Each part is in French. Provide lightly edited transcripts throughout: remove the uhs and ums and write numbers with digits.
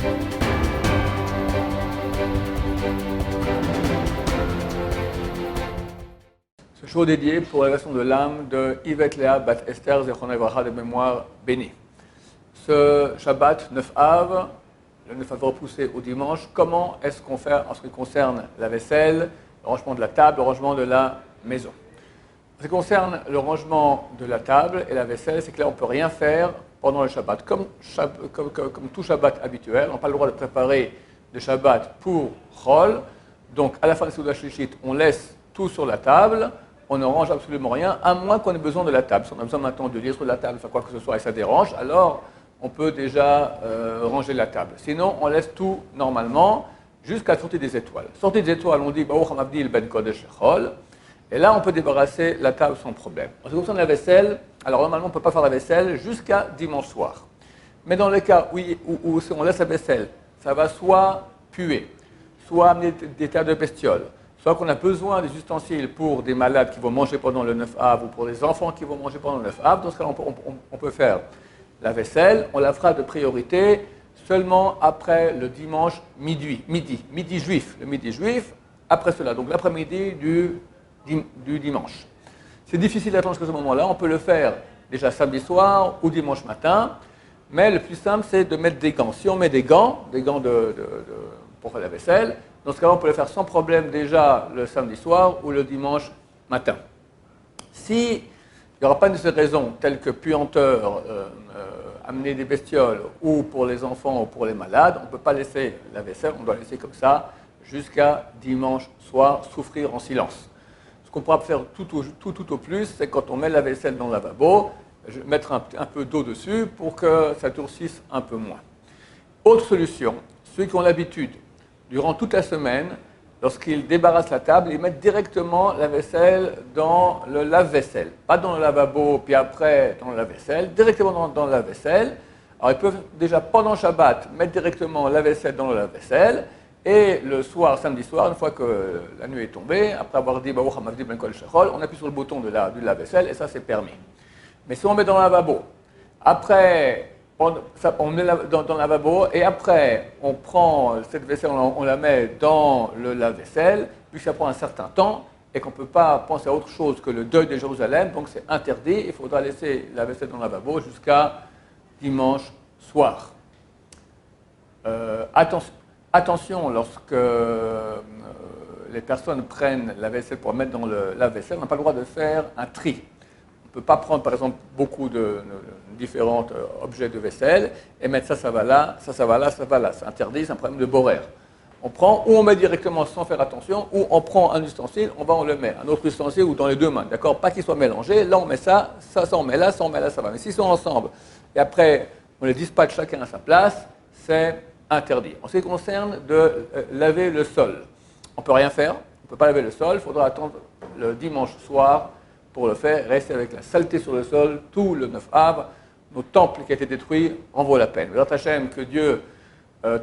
Ce show dédié pour l'élévation de l'âme de Yvette Léa Bat Esther Zechron Livracha de mémoire bénie. Ce Shabbat 9 Av, le 9 Av repoussé au dimanche, comment est-ce qu'on fait en ce qui concerne la vaisselle, le rangement de la table, le rangement de la maison? En ce qui concerne le rangement de la table et la vaisselle, c'est que là on ne peut rien faire pendant le Shabbat. Comme tout Shabbat habituel, on n'a pas le droit de préparer de Shabbat pour Chol. Donc à la fin de Souda Shlishit, on laisse tout sur la table. On ne range absolument rien, à moins qu'on ait besoin de la table. Si on a besoin maintenant de lire sur la table, faire quoi que ce soit et ça dérange, alors on peut déjà ranger la table. Sinon, on laisse tout normalement jusqu'à la sortie des étoiles. Sortie des étoiles, on dit Baruch Hamavdil ben Kodesh Chol. Et là, on peut débarrasser la table sans problème. En ce qui concerne la vaisselle, alors normalement, on ne peut pas faire la vaisselle jusqu'à dimanche soir. Mais dans le cas où si on laisse la vaisselle, ça va soit puer, soit amener des terres de bestioles, soit qu'on a besoin des ustensiles pour des malades qui vont manger pendant le 9 Av ou pour les enfants qui vont manger pendant le 9 Av. Dans ce cas, on peut faire la vaisselle. On la fera de priorité seulement après le dimanche midi juif. Le midi juif, après cela, donc l'après-midi du dimanche. C'est difficile d'attendre jusqu'à ce moment-là. On peut le faire déjà samedi soir ou dimanche matin. Mais le plus simple, c'est de mettre des gants. Si on met des gants pour faire la vaisselle, dans ce cas-là, on peut le faire sans problème déjà le samedi soir ou le dimanche matin. S'il n'y aura pas de ces raisons, telles que puanteur, amener des bestioles, ou pour les enfants ou pour les malades, on ne peut pas laisser la vaisselle, on doit laisser comme ça jusqu'à dimanche soir, souffrir en silence. Ce qu'on pourra faire tout au plus, c'est quand on met la vaisselle dans le lavabo, mettre un peu d'eau dessus pour que ça durcisse un peu moins. Autre solution, ceux qui ont l'habitude durant toute la semaine, lorsqu'ils débarrassent la table, ils mettent directement la vaisselle dans le lave-vaisselle. Pas dans le lavabo, puis après dans le lave-vaisselle, directement dans le lave-vaisselle. Alors ils peuvent déjà pendant Shabbat mettre directement la vaisselle dans le lave-vaisselle, et le soir, samedi soir, une fois que la nuit est tombée, après avoir dit Baruch Hamavdi ben Kol Shechol, on appuie sur le bouton du lave-vaisselle, et ça c'est permis. Mais si on met dans le lavabo, après on met dans le lavabo et après on prend cette vaisselle, on la met dans le lave-vaisselle, puis ça prend un certain temps et qu'on ne peut pas penser à autre chose que le deuil de Jérusalem, donc c'est interdit, il faudra laisser la vaisselle dans le lavabo jusqu'à dimanche soir. Attention, lorsque les personnes prennent la vaisselle pour mettre dans le lave-vaisselle, on n'a pas le droit de faire un tri. On ne peut pas prendre, par exemple, beaucoup de différents objets de vaisselle et mettre ça va là, ça va là, ça va là. C'est interdit, c'est un problème de boraire. On prend, ou on met directement sans faire attention, ou on prend un ustensile, on le met. Un autre ustensile ou dans les deux mains, d'accord? Pas qu'ils soient mélangés. Là, on met ça on met là, ça on met là, ça va. Mais s'ils sont ensemble, et après, on les dispatche chacun à sa place, c'est interdit. En ce qui concerne de laver le sol, on ne peut rien faire. On ne peut pas laver le sol, il faudra attendre le dimanche soir pour le faire, rester avec la saleté sur le sol, tout le 9 Av, nos temples qui ont été détruits en vaut la peine. Bézat Hashem, que Dieu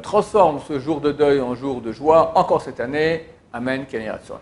transforme ce jour de deuil en jour de joie, encore cette année. Amen, Ken Yiratzon.